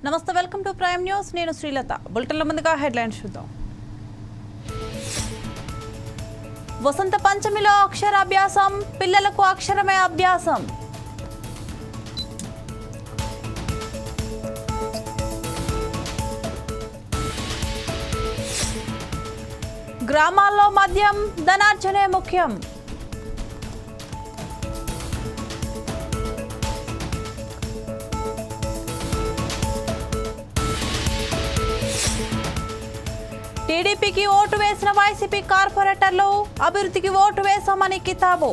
నమస్తే, welcome to prime news. నేను శ్రీలత. బులెటిన్ల ముందుగా హెడ్లైన్స్ చూద్దాం. వసంత పంచమిలో అక్షరాభ్యాసం, పిల్లలకు అక్షరమే అభ్యాసం. గ్రామాల్లో మద్యం, ధనార్జనే ముఖ్యం. టీడీపీకి ఓటు వేసిన వైసీపీ కార్పొరేటర్లు అభివృద్ధికి ఓటు వేశామని కితాబు.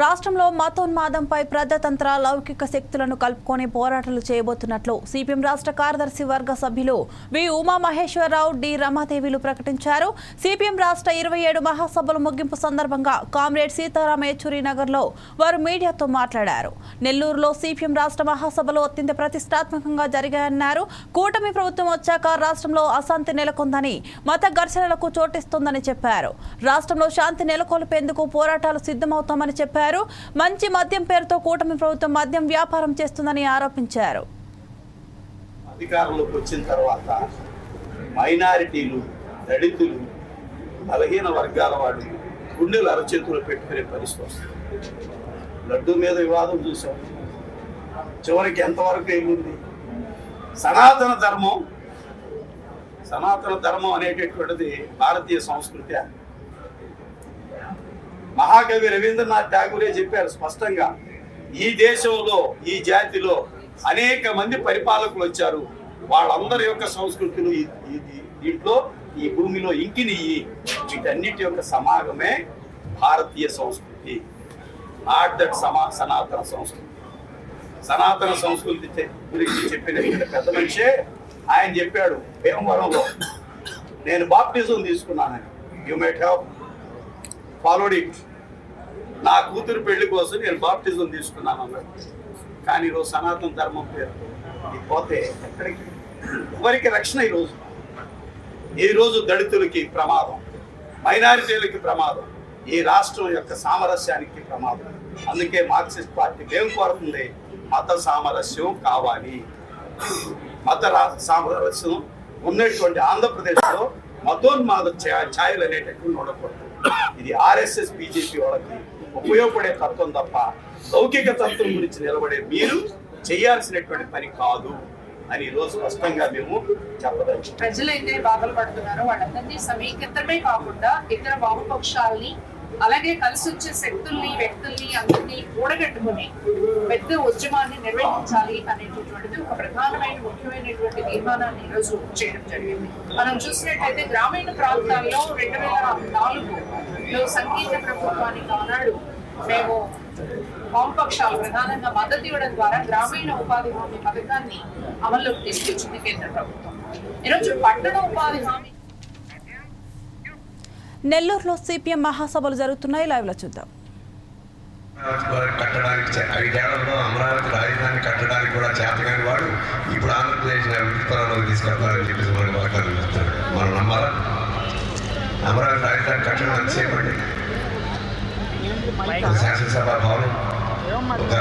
రాష్ట్రంలో మతోన్మాదంపై ప్రజాతంత్ర లౌకిక శక్తులను కలుపుకొని పోరాటాలు చేయబోతున్నట్లు సిపిఎం రాష్ట్ర కార్యదర్శి వర్గ సభ్యులు వి ఉమామహేశ్వరరావు, డి రమాదేవిలు ప్రకటించారు. సిపిఎం రాష్ట్ర 27 మహాసభల ముగింపు సందర్భంగా కామ్రేడ్ సీతారాం యేచూరి నగర్లో వారు మీడియాతో మాట్లాడారు. నెల్లూరులో సిపిఎం రాష్ట్ర మహాసభలు అత్యంత ప్రతిష్టాత్మకంగా జరిగాయన్నారు. కూటమి ప్రభుత్వం వచ్చాక రాష్ట్రంలో అశాంతి నెలకొందని, మత ఘర్షణలకు చోటిస్తుందని చెప్పారు. రాష్ట్రంలో శాంతి నెలకొల్పేందుకు పోరాటాలు సిద్ధమవుతామని చెప్పారు. మంచి మద్యం పేరుతో కూటమి ప్రభుత్వం మద్యం వ్యాపారం చేస్తుందని ఆరోపించారు. అధికారంలోకి వచ్చిన తర్వాత మైనారిటీలు, దళితులు, బలహీన వర్గాల వాళ్ళు గుండెలు అరచేతులు పెట్టుకునే పరిస్థితి వస్తుంది. లడ్డు మీద వివాదం చూసాం, చివరికి ఎంతవరకు ఏముంది? సనాతన ధర్మం అనేటటువంటిది భారతీయ సంస్కృతి. మహాకవి రవీంద్రనాథ్ ఠాగూరే చెప్పారు స్పష్టంగా, ఈ దేశంలో, ఈ జాతిలో అనేక మంది పరిపాలకులు వచ్చారు, వాళ్ళందరి యొక్క సంస్కృతులు దీంట్లో ఈ భూమిలో ఇంకినియ్యి, వీటన్నిటి యొక్క సమాగమే భారతీయ సంస్కృతి, నాట్ దట్ సనాతన సంస్కృతి. సనాతన సంస్కృతి గురించి చెప్పిన పెద్ద మనిషే ఆయన చెప్పాడు భీమవరంలో, నేను బాప్టిజం తీసుకున్నానని. You might have followed it. నా కూతురు పెళ్లి కోసం నేను బాప్టిజం తీసుకున్నాను అన్నాడు. కానీ ఈరోజు సనాతన ధర్మం పేరు ఇది పోతే ఎక్కడికి? ఎవరికి రక్షణ? ఈరోజు దళితులకి ప్రమాదం, మైనారిటీలకి ప్రమాదం, ఈ రాష్ట్రం యొక్క సామరస్యానికి ప్రమాదం. అందుకే మార్క్సిస్ట్ పార్టీ ఏం కోరుతుంది? మత సామరస్యం కావాలి. మత సామరస్యం ఉన్నటువంటి ఆంధ్రప్రదేశ్లో మతోన్మాద ఛాయలు అనేటటువంటి ఉండకూడదు. ఇది ఆర్ఎస్ఎస్, బీజేపీ వాళ్ళకి ఉపయోగపడే తత్వం తప్ప లౌకిక తత్వం గురించి నిలబడే మీరు చేయాల్సినటువంటి పని కాదు అని ఈరోజు స్పష్టంగా మేము చెప్పదచ్చు. ప్రజలైతే బాధలు పడుతున్నారు, వాళ్ళందరినీ సమీకృతమే కాకుండా ఇతర వామపక్షాలని, అలాగే కలిసి వచ్చే శక్తుల్ని, వ్యక్తుల్ని అందరినీ కూడగట్టుకుని పెద్ద ఉద్యమాన్ని నిర్వహించాలి అనేటటువంటిది ఒక ప్రధానమైన ముఖ్యమైనటువంటి తీర్మానాన్ని ఈరోజు చేయడం జరిగింది. మనం చూసినట్లయితే గ్రామీణ ప్రాంతాల్లో 2004లో సంగీత ప్రభుత్వానికి ఆనాడు మేము వామపక్షాలు ప్రధానంగా మద్దతు ఇవ్వడం ద్వారా గ్రామీణ ఉపాధి హామీ పథకాన్ని అమల్లోకి తీసుకొచ్చింది కేంద్ర ప్రభుత్వం. ఈరోజు పట్టణ ఉపాధి హామీ. నెల్లూరులో సిపిఎం మహాసభలు జరుగుతున్నాయి. లైవ్ లో చూద్దాం. కట్టడానికి 5 ఏళ్లలో అమరావతి రాజధాని కట్టడానికి కూడా చేతగాని వాడు ఇప్పుడు ఆంధ్రప్రదేశ్ అభివృద్ధి తీసుకెళ్తారని చెప్పేసి మనకు వాగ్దానం చేస్తాడు. మనం నమ్మాలా? అమరావతి రాజధాని కట్టడం అంతసేపండి. ఒక శాసనసభ భవనం, ఒక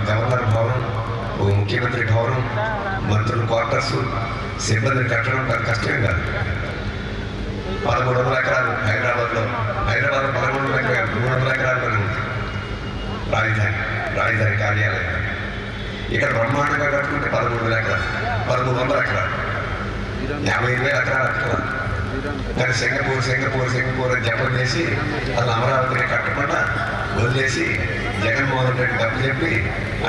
గవర్నర్ భవనం, ఒక ముఖ్యమంత్రి భవనం, మంత్రుల క్వార్టర్స్, సిబ్బందిని కట్టడం పెద్ద కష్టం కాదు. 1300 ఎకరాలు హైదరాబాద్లో 300 ఎకరాలు ఉంది రాజధాని కార్యాలయం. ఇక్కడ బ్రహ్మాండంగా కట్టుకుంటే 1300 ఎకరాలు, 1300 ఎకరాలు, 55,000 ఎకరాలు కట్టుకోవాలి. కానీ సింగపూర్ అని జపం చేసి అసలు అమరావతిని కట్టకుండా వదిలేసి జగన్మోహన్ రెడ్డి డబ్బు చెప్పి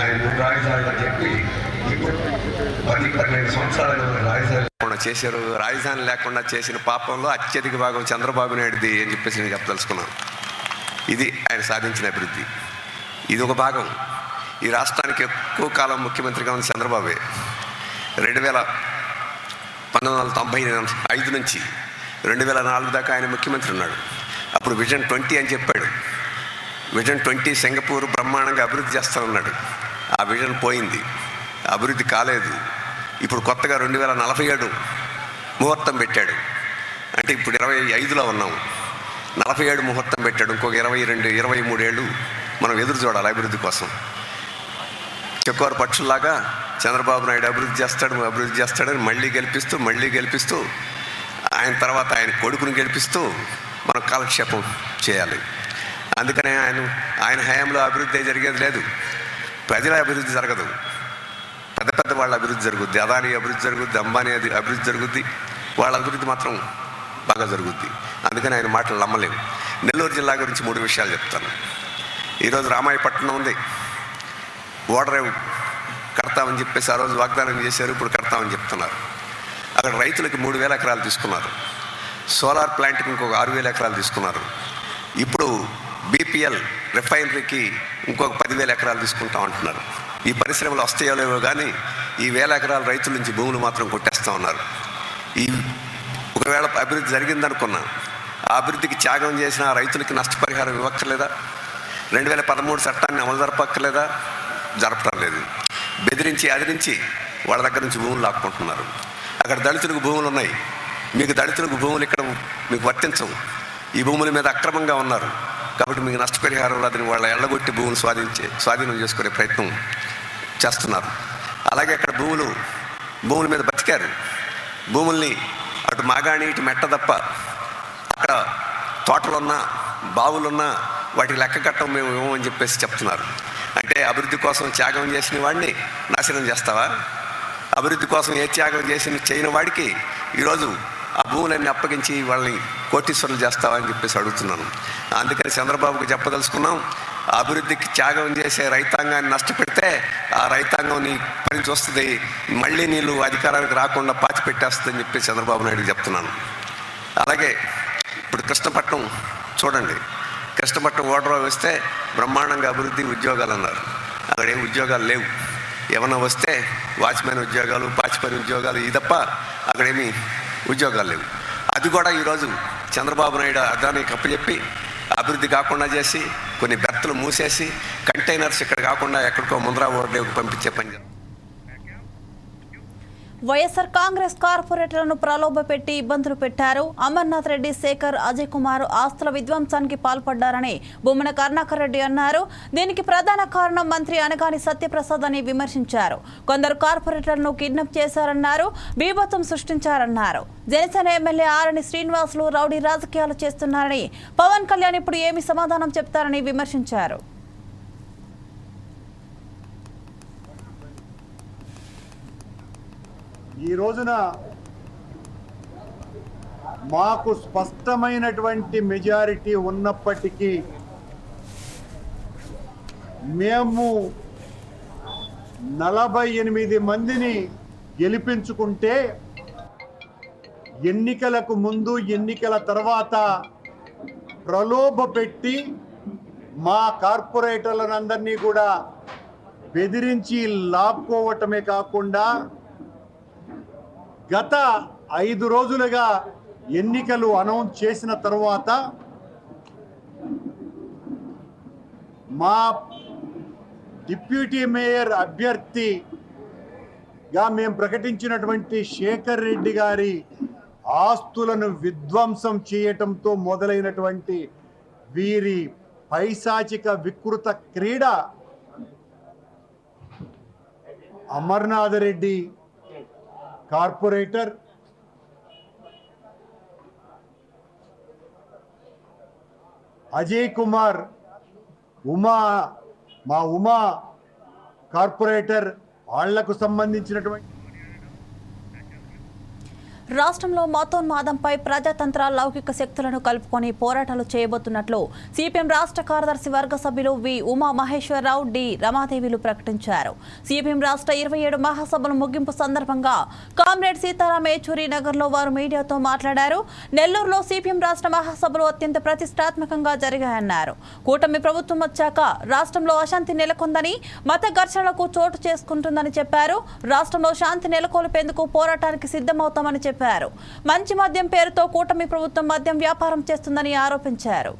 ఆయన 3 రాజధానులు చెప్పి ఇప్పుడు 10-12 సంవత్సరాలు రాజధాని చేశారు. రాజధాని లేకుండా చేసిన పాపంలో అత్యధిక భాగం చంద్రబాబు నాయుడుది అని చెప్పేసి నేను చెప్పదలుచుకున్నాను. ఇది ఆయన సాధించిన అభివృద్ధి. ఇది ఒక భాగం. ఈ రాష్ట్రానికి ఎక్కువ కాలం ముఖ్యమంత్రిగా ఉంది చంద్రబాబే. 1995 నుంచి 2004 దాకా ఆయన ముఖ్యమంత్రి ఉన్నాడు. అప్పుడు విజన్ 20 అని చెప్పాడు. విజన్ 20 సింగపూర్ బ్రహ్మాండంగా అభివృద్ధి చేస్తానన్నాడు. ఆ విజన్ పోయింది, అభివృద్ధి కాలేదు. ఇప్పుడు కొత్తగా 2047 ముహూర్తం పెట్టాడు. అంటే ఇప్పుడు 25లో ఉన్నాం, 47 ముహూర్తం పెట్టాడు. ఇంకొక 22-23 ఏళ్ళు మనం ఎదురు చూడాలి అభివృద్ధి కోసం. చెక్కోర పక్షుల్లాగా చంద్రబాబు నాయుడు అభివృద్ధి చేస్తాడని మళ్ళీ గెలిపిస్తూ ఆయన తర్వాత ఆయన కొడుకుని గెలిపిస్తూ మనం కాలక్షేపం చేయాలి. అందుకనే ఆయన హయాంలో అభివృద్ధి జరిగేది లేదు. ప్రజల అభివృద్ధి జరగదు, పెద్ద వాళ్ళ అభివృద్ధి జరుగుద్ది. అదానీ అభివృద్ధి జరుగుద్ది, అంబానీ అభివృద్ధి జరుగుద్ది, వాళ్ళ అభివృద్ధి మాత్రం బాగా జరుగుద్ది. అందుకని ఆయన మాటలు నమ్మలేము. నెల్లూరు జిల్లా గురించి 3 విషయాలు చెప్తాను. ఈరోజు రామాయపట్నం ఉంది, ఓడరేవు కడతామని చెప్పేసి ఆ రోజు వాగ్దానం చేశారు, ఇప్పుడు కడతామని చెప్తున్నారు. అక్కడ రైతులకి 3,000 ఎకరాలు తీసుకున్నారు. సోలార్ ప్లాంట్కి ఇంకొక 6,000 ఎకరాలు తీసుకున్నారు. ఇప్పుడు బీపీఎల్ రిఫైనరీకి ఇంకొక 10,000 ఎకరాలు తీసుకుంటాం అంటున్నారు. ఈ పరిశ్రమలు వస్తాయో లేవో కానీ ఈ 1,000 ఎకరాల రైతుల నుంచి భూములు మాత్రం కొట్టేస్తూ ఉన్నారు. ఒకవేళ అభివృద్ధి జరిగిందనుకున్నా ఆ అభివృద్ధికి త్యాగం చేసిన రైతులకి నష్టపరిహారం ఇవ్వక్కర్లేదా? 2013 చట్టాన్ని అమలు జరపక్కర్లేదా? జరపడం లేదు. అదిరించి వాళ్ళ దగ్గర నుంచి భూములు లాక్కుంటున్నారు. అక్కడ దళితులకు భూములు ఉన్నాయి, మీకు దళితులకు భూములు ఇక్కడ మీకు వర్తించవు. ఈ భూముల మీద అక్రమంగా ఉన్నారు కాబట్టి మీకు నష్టపరిహారం రాదని వాళ్ళ ఎళ్ళగొట్టి భూములు స్వాధీనం చేసుకునే ప్రయత్నం చేస్తున్నారు. అలాగే అక్కడ భూముల మీద బతికారు. భూముల్ని అటు మాగాణి ఇటు మెట్ట తప్ప అక్కడ తోటలున్నా బావులున్నా వాటికి లెక్క కట్టం మేము ఇవ్వమని చెప్పేసి చెప్తున్నారు. అంటే అభివృద్ధి కోసం త్యాగం చేసిన వాడిని నాశనం చేస్తావా? అభివృద్ధి కోసం ఏ త్యాగం చేయని వాడికి ఈరోజు ఆ భూములన్నీ అప్పగించి వాళ్ళని కోటీశ్వరులు చేస్తావా అని చెప్పేసి అడుగుతున్నాను. అందుకని చంద్రబాబుకు చెప్పదలుచుకున్నాం, అభివృద్ధికి త్యాగం చేసే రైతాంగాన్ని నష్టపెడితే ఆ రైతాంగం నీ పని చూస్తుంది, మళ్ళీ నీళ్ళు అధికారానికి రాకుండా పాతి పెట్టేస్తుందని చెప్పి చంద్రబాబు నాయుడుకి చెప్తున్నాను. అలాగే ఇప్పుడు కృష్ణపట్నం చూడండి, కృష్ణపట్నం ఓడరా వస్తే బ్రహ్మాండంగా అభివృద్ధి ఉద్యోగాలు అన్నారు. అక్కడ ఏం ఉద్యోగాలు లేవు. ఏమన్నా వస్తే వాచ్మెన్ ఉద్యోగాలు, పాచిపని ఉద్యోగాలు, ఇది తప్ప అక్కడేమీ ఉద్యోగాలు లేవు. అది కూడా ఈరోజు చంద్రబాబు నాయుడు అదానికి అప్పచెప్పి అభివృద్ధి కాకుండా చేసి కొన్ని బెర్తలు మూసేసి కంటైనర్స్ ఇక్కడ కాకుండా ఎక్కడికో ముంద్రా ఓడలేవుకు పంపించే పని. వైఎస్ఆర్ కాంగ్రెస్ కార్పొరేటర్లను ప్రలోభపెట్టి ఇబ్బందులు పెట్టారు. అమర్నాథ్ రెడ్డి, శేఖర్, అజయ్ కుమార్ ఆస్తుల విధ్వంసానికి పాల్పడ్డారని బొమ్మన కరుణాకర్ రెడ్డి అన్నారు. దీనికి ప్రధాన కారణం మంత్రి అనగాని సత్యప్రసాద్ అని విమర్శించారు. కొందరు కార్పొరేటర్లను కిడ్నాప్ చేశారన్నారు, బీభత్సం సృష్టించారన్నారు. జనసేన ఎమ్మెల్యే ఆరణి శ్రీనివాసులు రౌడీ రాజకీయాలు చేస్తున్నారని, పవన్ కళ్యాణ్ ఇప్పుడు ఏమి సమాధానం చెప్తారని విమర్శించారు. ఈ రోజున మాకు స్పష్టమైనటువంటి మెజారిటీ ఉన్నప్పటికీ మేము 48 మందిని గెలిపించుకుంటే ఎన్నికలకు ముందు ఎన్నికల తర్వాత ప్రలోభపెట్టి మా కార్పొరేటర్లందరినీ కూడా బెదిరించి లాక్కోవటమే కాకుండా గత 5 రోజులుగా ఎన్నికలు అనౌన్స్ చేసిన తర్వాత మా డిప్యూటీ మేయర్ అభ్యర్థిగా మేము ప్రకటించినటువంటి శేఖర్ రెడ్డి గారి ఆస్తులను విధ్వంసం చేయటంతో మొదలైనటువంటి వీరి పైశాచిక వికృత క్రీడ అమర్నాథ్ రెడ్డి కార్పొరేటర్, అజయ్ కుమార్ మా ఉమా కార్పొరేటర్ వాళ్లకు సంబంధించినటువంటి రాష్ట్రంలో మతోన్మాదంపై ప్రజాతంత్ర లౌకిక శక్తులను కలుపుకొని పోరాటాలు చేయబోతున్నట్లు సిపిఎం రాష్ట్ర కార్యదర్శి వర్గ సభ్యులు వి ఉమా మహేశ్వరరావు, డి రమాదేవిలు ప్రకటించారు. సిపిఎం రాష్ట్ర 27 మహాసభల ముగింపు సందర్భంగా కామ్రేడ్ సీతారాం ఏచూరి నగర్లో వారు మీడియాతో మాట్లాడారు. నెల్లూరులో సిపిఎం రాష్ట్ర మహాసభలు అత్యంత ప్రతిష్టాత్మకంగా జరిగాయన్నారు. కూటమి ప్రభుత్వం వచ్చాక రాష్ట్రంలో అశాంతి నెలకొందని, మత ఘర్షణలకు చోటు చేసుకుంటుందని చెప్పారు. రాష్ట్రంలో శాంతి నెలకొల్పేందుకు పోరాటానికి సిద్ధమవుతామని చెప్పారు. మంచి మద్యం పేరుతో కూటమి ప్రభుత్వం మద్యం వ్యాపారం చేస్తుందని ఆరోపించారు.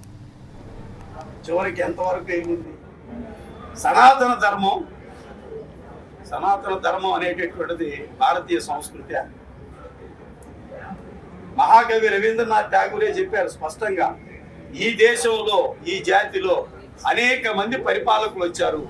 చివరికి ఎంతవరకు వెళ్ళింది? సనాతన ధర్మం అనేటటువంటిది భారతీయ సంస్కృతి. మహాకవి రవీంద్రనాథ్ ఠాగూరే చెప్పారు స్పష్టంగా, ఈ దేశంలో ఈ జాతిలో అనేక మంది పరిపాలకులు వచ్చారు.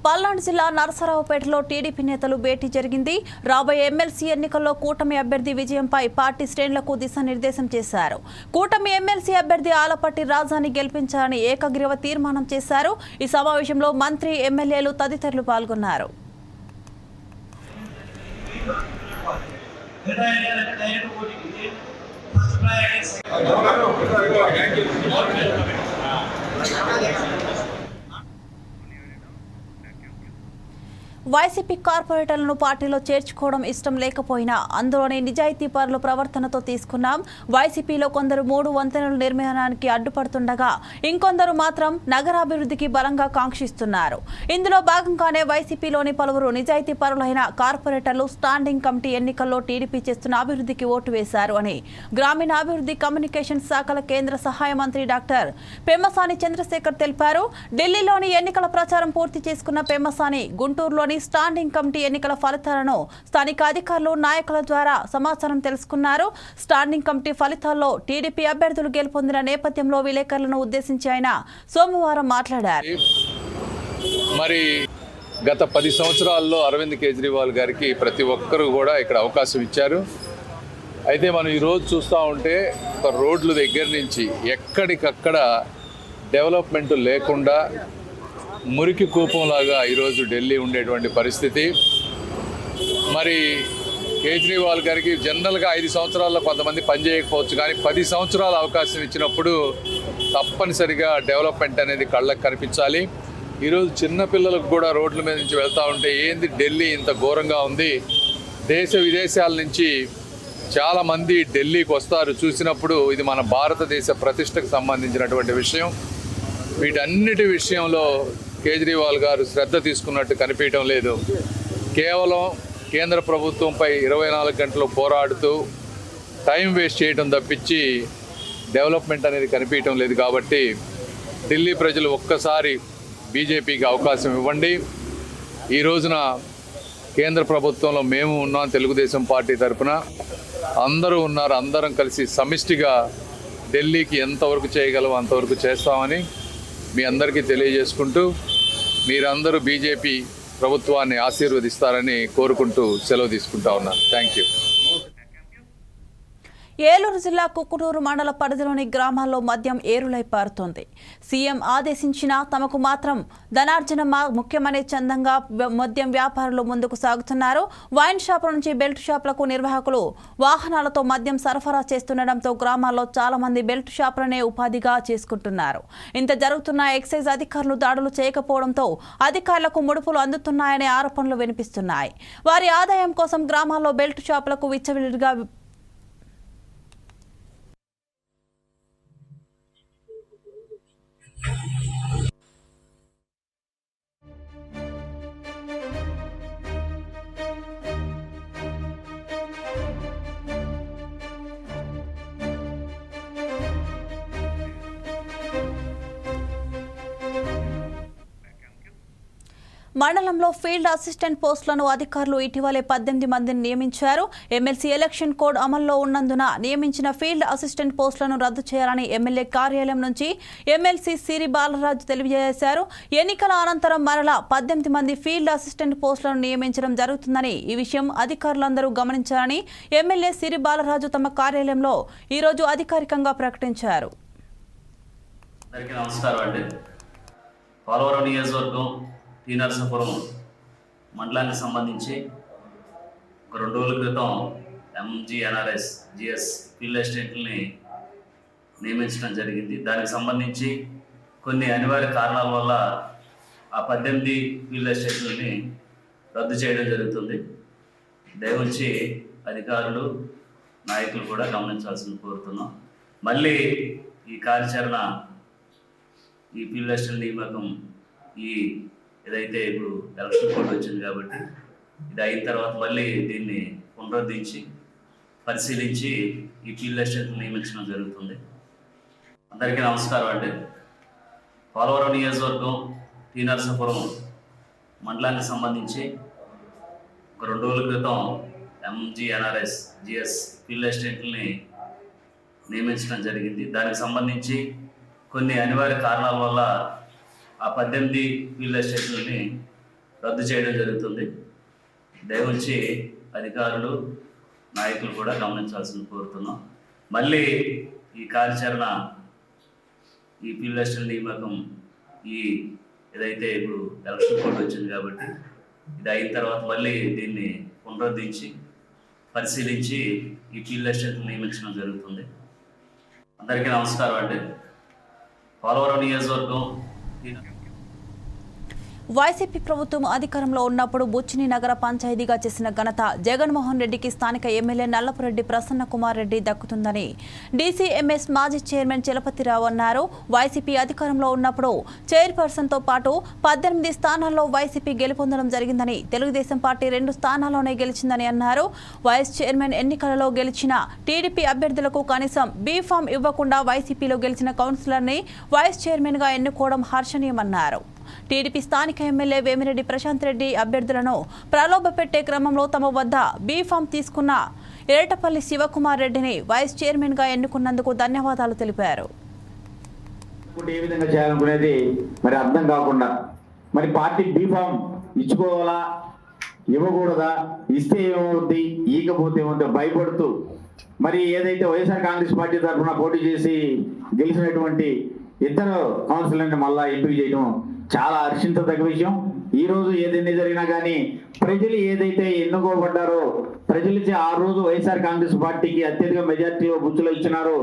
పల్నాడు జిల్లా నరసరావుపేటలో టీడీపీ నేతలు భేటీ జరిగింది. రాబోయే ఎమ్మెల్సీ ఎన్నికల్లో కూటమి అభ్యర్థి విజయంపై పార్టీ శ్రేణులకు దిశానిర్దేశం చేశారు. కూటమి ఎమ్మెల్సీ అభ్యర్థి ఆలపట్టి రాజాని గెలిపించాలని ఏకగ్రీవ తీర్మానం చేశారు. ఈ సమావేశంలో మంత్రి, ఎమ్మెల్యేలు తదితరులు పాల్గొన్నారు. వైసీపీ కార్పొరేటర్లను పార్టీలో చేర్చుకోవడం ఇష్టం లేకపోయినా అందులోని నిజాయితీ పరుల ప్రవర్తనతో తీసుకున్నాం. వైసీపీలో కొందరు 3 వంతెనల నిర్మాణానికి అడ్డుపడుతుండగా ఇంకొందరు మాత్రం నగరాభివృద్ధికి బలంగా కాంక్షిస్తున్నారు. ఇందులో భాగంగానే వైసీపీలోని పలువురు నిజాయితీ పరులైన కార్పొరేటర్లు స్టాండింగ్ కమిటీ ఎన్నికల్లో టీడీపీ చేస్తున్న అభివృద్ధికి ఓటు వేశారు అని గ్రామీణాభివృద్ధి కమ్యూనికేషన్ శాఖల కేంద్ర సహాయ మంత్రి డాక్టర్ పెమ్మసాని చంద్రశేఖర్ తెలిపారు. ఢిల్లీలోని ఎన్నికల ప్రచారం పూర్తి చేసుకున్న పెమ్మసాని గుంటూరులోని స్టాండింగ్ కమిటీ ఎన్నికల ఫలితాలను స్థానిక అధికారులు, నాయకుల ద్వారా సమాచారం తెలుసుకున్నారు. స్టాండింగ్ కమిటీ ఫలితాల్లో టీడీపీ అభ్యర్థులు గెలుపొందిన నేపథ్యంలో విలేకరులను ఉద్దేశించి ఆయన సోమవారం మాట్లాడారు. మరి గత 10 సంవత్సరాల్లో అరవింద్ కేజ్రీవాల్ గారికి ప్రతి ఒక్కరూ కూడా ఇక్కడ అవకాశం ఇచ్చారు. అయితే మనం ఈరోజు చూస్తూ ఉంటే ఒక రోడ్ల దగ్గర నుంచి ఎక్కడికక్కడ డెవలప్మెంట్ లేకుండా మురికి కూపంలాగా ఈరోజు ఢిల్లీ ఉండేటువంటి పరిస్థితి. మరి కేజ్రీవాల్ గారికి జనరల్గా 5 సంవత్సరాల్లో కొంతమంది పనిచేయకపోవచ్చు, కానీ 10 సంవత్సరాల అవకాశం ఇచ్చినప్పుడు తప్పనిసరిగా డెవలప్మెంట్ అనేది కళ్ళకు కనిపించాలి. ఈరోజు చిన్నపిల్లలకు కూడా రోడ్ల మీద నుంచి వెళ్తూ ఉంటే ఏంది ఢిల్లీ ఇంత ఘోరంగా ఉంది, దేశ విదేశాల నుంచి చాలామంది ఢిల్లీకి వస్తారు. చూసినప్పుడు ఇది మన భారతదేశ ప్రతిష్టకు సంబంధించినటువంటి విషయం. వీటన్నిటి విషయంలో కేజ్రీవాల్ గారు శ్రద్ధ తీసుకున్నట్టు కనిపించడం లేదు. కేవలం కేంద్ర ప్రభుత్వంపై 24 గంటలు పోరాడుతూ టైం వేస్ట్ చేయడం తప్పించి డెవలప్మెంట్ అనేది కనిపించడం లేదు. కాబట్టి ఢిల్లీ ప్రజలు ఒక్కసారి బీజేపీకి అవకాశం ఇవ్వండి. ఈ రోజున కేంద్ర ప్రభుత్వంలో మేము ఉన్నాం, తెలుగుదేశం పార్టీ తరఫున అందరూ ఉన్నారు. అందరం కలిసి సమిష్టిగా ఢిల్లీకి ఎంతవరకు చేయగలమో అంతవరకు చేస్తామని మీ అందరికీ తెలియజేసుకుంటూ మీరందరూ బీజేపీ ప్రభుత్వాన్ని ఆశీర్వదిస్తారని కోరుకుంటూ సెలవు తీసుకుంటా ఉన్నాను. Thank you. ఏలూరు జిల్లా కుక్కునూరు మండల పరిధిలోని గ్రామాల్లో మద్యం ఏరులై పారుతోంది. సీఎం ఆదేశించినా తమకు మాత్రం ధనార్జన ముఖ్యమనే చందంగా మద్యం వ్యాపారులు ముందుకు సాగుతున్నారు. వైన్ షాపుల నుంచి బెల్ట్ షాపులకు నిర్వాహకులు వాహనాలతో మద్యం సరఫరా చేస్తుండటంతో గ్రామాల్లో చాలా మంది బెల్ట్ షాపులనే ఉపాధిగా చేసుకుంటున్నారు. ఇంత జరుగుతున్న ఎక్సైజ్ అధికారులు దాడులు చేయకపోవడంతో అధికారులకు ముడుపులు అందుతున్నాయనే ఆరోపణలు వినిపిస్తున్నాయి. వారి ఆదాయం కోసం గ్రామాల్లో బెల్ట్ షాపులకు విచ్చలవిడిగా మండలంలో ఫీల్డ్ అసిస్టెంట్ పోస్టులను అధికారులు ఇటీవలే 18 మందిని నియమించారు. ఎమ్మెల్సీ ఎలక్షన్ కోడ్ అమల్లో ఉన్నందున నియమించిన ఫీల్డ్ అసిస్టెంట్ పోస్టులను రద్దు చేయాలని ఎమ్మెల్యే కార్యాలయం నుంచి ఎమ్మెల్సీ సిరి బాలరాజు తెలియజేశారు. ఎన్నికల అనంతరం మరలా 18 మంది ఫీల్డ్ అసిస్టెంట్ పోస్టులను నియమించడం జరుగుతుందని, ఈ విషయం అధికారులందరూ గమనించాలని ఎమ్మెల్యే సిరి బాలరాజు తమ కార్యాలయంలో ఈరోజు అధికారికంగా ప్రకటించారు. టీ నరసాపురం మండలానికి సంబంధించి ఒక 2 రోజుల క్రితం MGNRS GS ఫీల్డ్ అసిస్టెంట్ని నియమించడం జరిగింది. దానికి సంబంధించి కొన్ని అనివార్య కారణాల వల్ల ఆ 18 ఫీల్డ్ అసిస్టెంట్లని రద్దు చేయడం జరుగుతుంది. దయవుంచి అధికారులు, నాయకులు కూడా గమనించాల్సింది కోరుతున్నాం. మళ్ళీ ఈ కార్యాచరణ, ఈ ఫీల్డ్ అసిస్టెంట్ నియామకం ఏదైతే ఇప్పుడు ఎలక్షన్ కోడ్ వచ్చింది కాబట్టి ఇది అయిన తర్వాత మళ్ళీ దీన్ని పునరుద్ధరించి పరిశీలించి ఈ ఫీల్డ్ అసిస్టెంట్ నియమించడం జరుగుతుంది. అందరికీ నమస్కారం అండి. పోలవరం నియోజకవర్గం టీ నరసాపురం మండలానికి సంబంధించి ఒక 2 రోజుల క్రితం MGNRS GS ఫీల్డ్ అసిస్టెంట్ని నియమించడం జరిగింది. దానికి సంబంధించి కొన్ని అనివార్య కారణాల వల్ల ఆ 18 ఫీల్డ్ అసిస్టెంట్లని రద్దు చేయడం జరుగుతుంది. దయవుంచి అధికారులు నాయకులు కూడా గమనించాల్సింది కోరుతున్నాం. మళ్ళీ ఈ కార్యాచరణ ఈ ఫీల్డ్ అసిస్టెంట్ నియామకం ఏదైతే ఇప్పుడు ఎలక్షన్ కోడ్ వచ్చింది కాబట్టి ఇది అయిన తర్వాత మళ్ళీ దీన్ని పునరుద్ధరించి పరిశీలించి ఈ ఫీల్డ్ అసిస్టెంట్ నియమించడం జరుగుతుంది. అందరికీ నమస్కారం అండి. పోలవరం నియోజకవర్గం వైసీపీ ప్రభుత్వం అధికారంలో ఉన్నప్పుడు బుచ్చిని నగర పంచాయతీగా చేసిన ఘనత జగన్మోహన్ రెడ్డికి స్థానిక ఎమ్మెల్యే నల్లపురెడ్డి ప్రసన్న కుమార్ రెడ్డి దక్కుతుందని డీసీఎంఎస్ మాజీ చైర్మన్ చలపతిరావు అన్నారు. వైసీపీ అధికారంలో ఉన్నప్పుడు చైర్పర్సన్తో పాటు 18 స్థానాల్లో వైసీపీ గెలుపొందడం జరిగిందని, తెలుగుదేశం పార్టీ 2 స్థానాల్లోనే గెలిచిందని అన్నారు. వైస్ చైర్మన్ ఎన్నికలలో గెలిచిన టీడీపీ అభ్యర్థులకు కనీసం బీఫామ్ ఇవ్వకుండా వైసీపీలో గెలిచిన కౌన్సిలర్ని వైస్ చైర్మన్గా ఎన్నుకోవడం హర్షణీయమన్నారు. టీడీపీ స్థానిక ఎమ్మెల్యే వేమిరెడ్డి ప్రశాంత్ రెడ్డి అభ్యర్థులను ప్రలోభపెట్టే క్రమంలో తమ వద్ద బీఫామ్ తీసుకున్న ఎరటపల్లి శివకుమార్ రెడ్డిని వైస్ చైర్మన్గా ఎన్నుకున్నందుకు ధన్యవాదాలు తెలిపారు. ఏ విధంగా చేయాలనుకునేది మరి అర్థం కాకుండా మరి పార్టీ బీఫామ్ ఇచ్చుకోవాలా ఇవ్వకూడదా, ఇస్తే ఏమవుద్ది ఈకపోతే ఏమవుతుందో భయపడుతూ మరి ఏదైతే వైఎస్ఆర్ కాంగ్రెస్ పార్టీ తరఫున పోటీ చేసి గెలిచినటువంటి 2 కౌన్సిలర్ని మళ్ళా ఎంపిక చేయడం చాలా హర్షించదగ్గ విషయం. ఈ రోజు ఏదైనా జరిగినా కానీ ప్రజలు ఏదైతే ఎన్నుకోబడ్డారో ప్రజలచే ఆ రోజు వైఎస్ఆర్ కాంగ్రెస్ పార్టీకి అత్యధిక మెజార్టీలో బుచ్చులో ఇచ్చినారో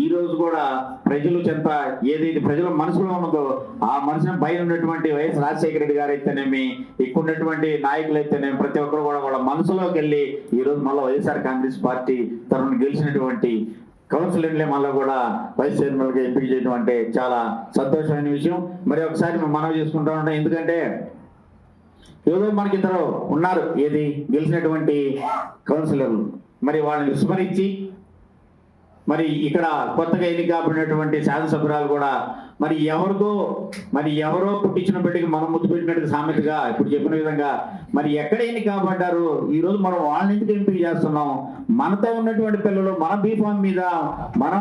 ఈ రోజు కూడా ప్రజలు చెంత ఏదైతే ప్రజల మనసులో ఉన్నదో ఆ మనసును పైన ఉన్నటువంటి వైఎస్ రాజశేఖర రెడ్డి గారు అయితేనేమి, ఇక్కడ ఉన్నటువంటి నాయకులు అయితేనేమి ప్రతి ఒక్కరు కూడా వాళ్ళ మనసులోకి వెళ్ళి ఈ రోజు మళ్ళీ వైఎస్ఆర్ కాంగ్రెస్ పార్టీ తరఫున గెలిచినటువంటి కౌన్సిలర్లే మళ్ళీ కూడా వైస్ చైర్మన్గా ఎంపిక చేయడం అంటే చాలా సంతోషమైన విషయం. మరి ఒకసారి మనం చేసుకుంటా ఉంటాం. ఎందుకంటే ఏదో మనకి ఇద్దరు ఉన్నారు ఏది గెలిచినటువంటి కౌన్సిలర్లు, మరి వాళ్ళని విస్మరించి మరి ఇక్కడ కొత్తగా ఎన్నిక కాబడినటువంటి శాసనసభ్యురాలు కూడా మరి ఎవరో పుట్టించిన బిడ్డకి మనం ముద్దు పెట్టినట్టు సామెతగా ఇప్పుడు చెప్పిన విధంగా మరి ఎక్కడ ఎన్నిక కాబడ్డారు ఈ రోజు మనం వాళ్ళని ఎందుకు ఎంపిక చేస్తున్నాం? మనతో ఉన్నటువంటి పిల్లలు మన బీఫామ్ మీద మన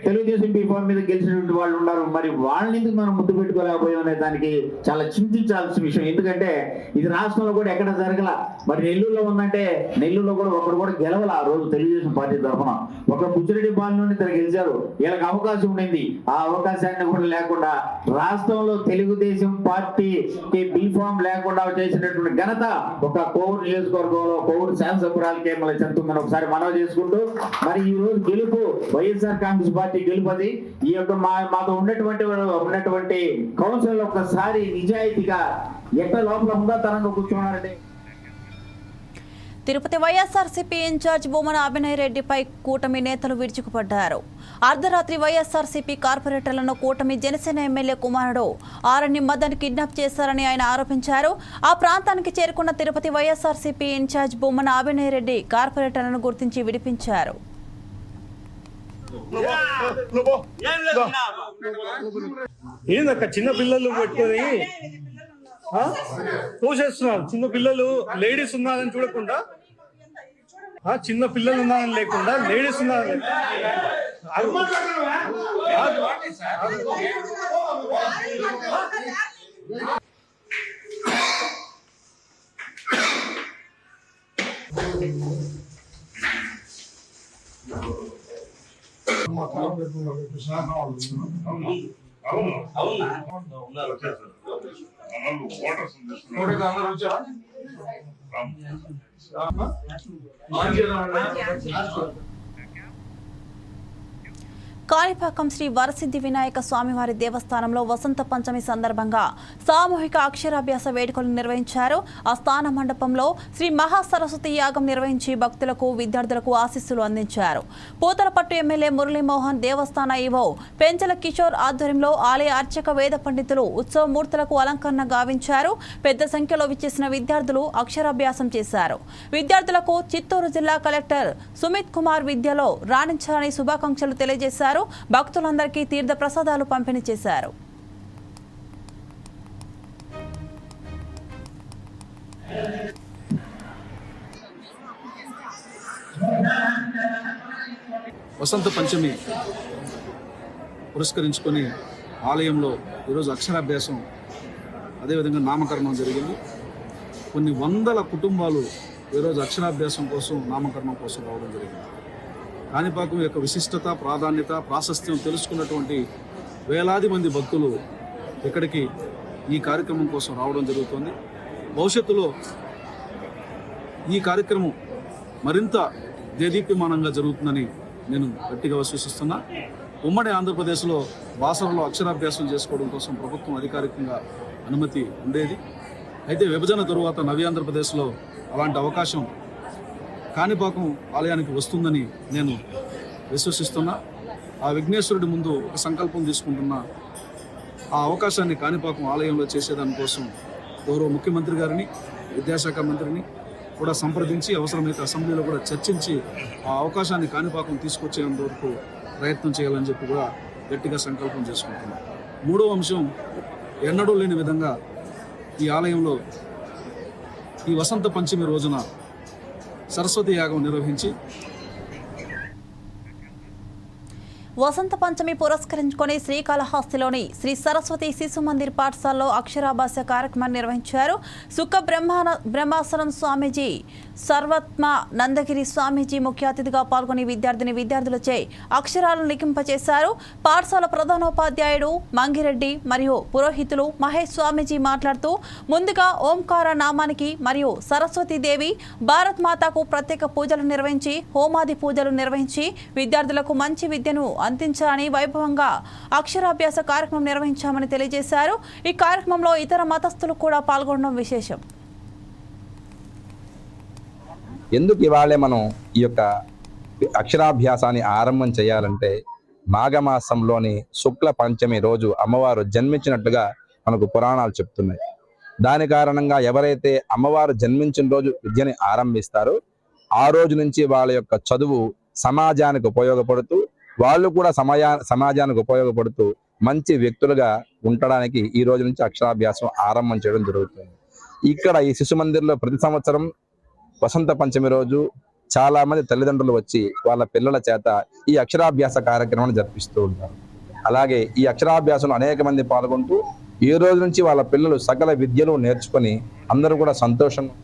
తెలుగుదేశం బీఫామ్ మీద గెలిచినటువంటి వాళ్ళు ఉన్నారు. మరి వాళ్ళని ఎందుకు మనం ముద్దు పెట్టుకోలేకపోయాం అనే దానికి చాలా చింతించాల్సిన విషయం. ఎందుకంటే ఇది రాష్ట్రంలో కూడా ఎక్కడ జరగల. మరి నెల్లూరులో ఉందంటే నెల్లూరులో కూడా ఒకరు కూడా గెలవాలి ఆ రోజు తెలుగుదేశం పార్టీ తరఫున. ఒక బుచ్చిరెడ్డి బాల్ నుండి ఇద్దరు గెలిచారు. వీళ్ళకి అవకాశం ఉండింది. ఆ అవకాశాన్ని కూడా లేకుండా రాష్ట్రంలో తెలుగుదేశం పార్టీకి బీఫామ్ లేకుండా చేసినటువంటి ఘనత ఒక కోవూరు నియోజకవర్గంలో కోవూరు శాసనసభ్యురాలకే మళ్ళీ చెందుతుందని ఒకసారి మనవి చేసుకుంటూ మరి ఈ రోజు గెలుపు వైఎస్ఆర్ కాంగ్రెస్ పార్టీ గెలుపది. ఈ యొక్క మాతో ఉన్నటువంటి కౌన్సిల్ ఒకసారి నిజాయితీగా ఎక్కడ లోపల ఉందా తనంగా కూర్చున్నారండి. తిరుపతి వైఎస్ఆర్సీపీ ఇన్ఛార్జ్ బొమ్మన అభినయ్ రెడ్డిపై కూటమి నేతలు విరుచుకుపడ్డారు. అర్ధరాత్రి వైఎస్ఆర్సీపీ కార్పొరేటర్లను కూటమి జనసేన ఎమ్మెల్యే కుమారుడు ఆరణ్య మదన్ కిడ్నాప్ చేశారని ఆయన ఆరోపించారు. ఆ ప్రాంతానికి చేరుకున్న తిరుపతి వైఎస్ఆర్సీపీ ఇన్ఛార్జ్ బొమ్మన అభినయ్ రెడ్డి కార్పొరేటర్లను గుర్తించి విడిపించారు. ఏందక్క చిన్న పిల్లలు పెట్టుకొని తోసేస్తున్నారు. చిన్న పిల్లలు లేడీస్ ఉన్నారని చూడకుండా, చిన్న పిల్లలు ఉన్నారని లేకుండా లేడీస్ ఉన్నారని కాణిపాకం శ్రీ వరసిద్ధి వినాయక స్వామివారి దేవస్థానంలో వసంత పంచమి సందర్భంగా సామూహిక అక్షరాభ్యాస వేడుకలు నిర్వహించారు. ఆ స్థాన మండపంలో శ్రీ మహాసరస్వతి యాగం నిర్వహించి భక్తులకు విద్యార్థులకు ఆశీస్సులు అందించారు. పూతలపట్టు ఎమ్మెల్యే మురళీమోహన్, దేవస్థాన ఈవో పెంచల కిషోర్ ఆధ్వర్యంలో ఆలయ అర్చక వేద పండితులు ఉత్సవమూర్తులకు అలంకరణ గావించారు. పెద్ద సంఖ్యలో విచ్చేసిన విద్యార్థులు అక్షరాభ్యాసం చేశారు. విద్యార్థులకు చిత్తూరు జిల్లా కలెక్టర్ సుమిత్ కుమార్ విద్యలో రాణించాలని శుభాకాంక్షలు తెలియజేశారు. నిర్వహించారు. భక్తులందరికీ తీర్థ ప్రసాదాలు పంపిణీ చేశారు. వసంత పంచమి పురస్కరించుకొని ఆలయంలో ఈరోజు అక్షరాభ్యాసం అదేవిధంగా నామకరణం జరిగింది. కొన్ని వందల కుటుంబాలు ఈరోజు అక్షరాభ్యాసం కోసం నామకరణం కోసం రావడం జరిగింది. కాణిపాకం యొక్క విశిష్టత, ప్రాధాన్యత, ప్రాశస్త్యం తెలుసుకున్నటువంటి వేలాది మంది భక్తులు ఇక్కడికి ఈ కార్యక్రమం కోసం రావడం జరుగుతుంది. భవిష్యత్తులో ఈ కార్యక్రమం మరింత దేదీప్యమానంగా జరుగుతుందని నేను గట్టిగా విశ్వసిస్తున్నా. ఉమ్మడి ఆంధ్రప్రదేశ్లో బాసరలో అక్షరాభ్యాసం చేసుకోవడం కోసం ప్రభుత్వం అధికారికంగా అనుమతి ఉండేది. అయితే విభజన తరువాత నవ్య ఆంధ్రప్రదేశ్లో అలాంటి అవకాశం కాణిపాకం ఆలయానికి వస్తుందని నేను విశ్వసిస్తున్నా. ఆ విఘ్నేశ్వరుడి ముందు ఒక సంకల్పం తీసుకుంటున్నా. ఆ అవకాశాన్ని కాణిపాకం ఆలయంలో చేసేదానికోసం గౌరవ ముఖ్యమంత్రి గారిని, విద్యాశాఖ మంత్రిని కూడా సంప్రదించి అవసరమైతే అసెంబ్లీలో కూడా చర్చించి ఆ అవకాశాన్ని కాణిపాకం తీసుకొచ్చేంత వరకు ప్రయత్నం చేయాలని చెప్పి కూడా గట్టిగా సంకల్పం చేసుకుంటున్నాం. మూడవ అంశం, ఎన్నడూ లేని విధంగా ఈ ఆలయంలో ఈ వసంత పంచమి రోజున సరస్వతి యాగం నిర్వహించి వసంత పంచమి పురస్కరించుకొని శ్రీకాళహస్తిలోని శ్రీ సరస్వతి శిశు మందిర్ పాఠశాలలో అక్షరాభ్యాస కార్యక్రమాన్ని నిర్వహించారు. సుఖ బ్రహ్మాసనం స్వామీజీ, సర్వత్మ నందగిరి స్వామీజీ ముఖ్య అతిథిగా పాల్గొని విద్యార్థులచే అక్షరాలను లిఖింపచేశారు. పాఠశాల ప్రధానోపాధ్యాయుడు మంగిరెడ్డి మరియు పురోహితులు మహేష్ స్వామీజీ మాట్లాడుతూ, ముందుగా ఓంకార నామానికి మరియు సరస్వతీదేవి భారత్ మాతాకు ప్రత్యేక పూజలు నిర్వహించి హోమాది పూజలు నిర్వహించి విద్యార్థులకు మంచి విద్యను అందించాలని వైభవంగా అక్షరాభ్యాస కార్యక్రమం నిర్వహించామని తెలియజేశారు. ఈ కార్యక్రమంలో ఇతర మతస్థులు కూడా పాల్గొనడం విశేషం. ఎందుకు ఇవాళే మనం ఈ యొక్క అక్షరాభ్యాసాన్ని ఆరంభం చేయాలంటే, మాఘమాసంలోని శుక్ల పంచమి రోజు అమ్మవారు జన్మించినట్లుగా మనకు పురాణాలు చెప్తున్నాయి. దాని కారణంగా ఎవరైతే అమ్మవారు జన్మించిన రోజు విద్యని ఆరంభిస్తారో ఆ రోజు నుంచి వాళ్ళ యొక్క చదువు సమాజానికి ఉపయోగపడుతూ, వాళ్ళు కూడా సమాజానికి ఉపయోగపడుతూ మంచి వ్యక్తులుగా ఉండడానికి ఈ రోజు నుంచి అక్షరాభ్యాసం ఆరంభం చేయడం జరుగుతుంది. ఇక్కడ ఈ శిశు మందిర్లో ప్రతి సంవత్సరం వసంత పంచమి రోజు చాలా మంది తల్లిదండ్రులు వచ్చి వాళ్ళ పిల్లల చేత ఈ అక్షరాభ్యాస కార్యక్రమాన్ని జరిపిస్తూ ఉంటారు. అలాగే ఈ అక్షరాభ్యాసంలో అనేక మంది పాల్గొంటూ ఈ రోజు నుంచి వాళ్ళ పిల్లలు సకల విద్యలు నేర్చుకొని అందరూ కూడా సంతోషంగా.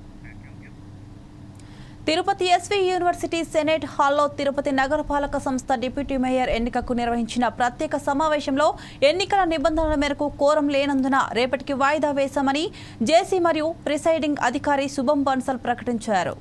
తిరుపతి ఎస్వి యూనివర్సిటీ సెనేట్ హాల్లో తిరుపతి నగరపాలక సంస్థ డిప్యూటీ మేయర్ ఎన్నికకు నిర్వహించిన ప్రత్యేక సమావేశంలో ఎన్నికల నిబంధనల మేరకు కోరం లేనందున రేపటికి వాయిదా వేశామని జేసీ మరియు ప్రిసైడింగ్ అధికారి శుభం బన్సల్ ప్రకటించారు.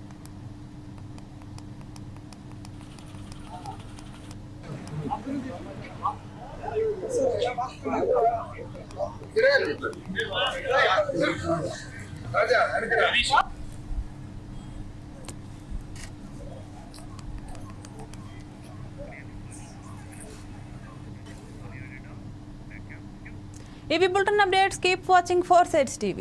ఇవి bulletin updates. Keep watching 4 Sides TV.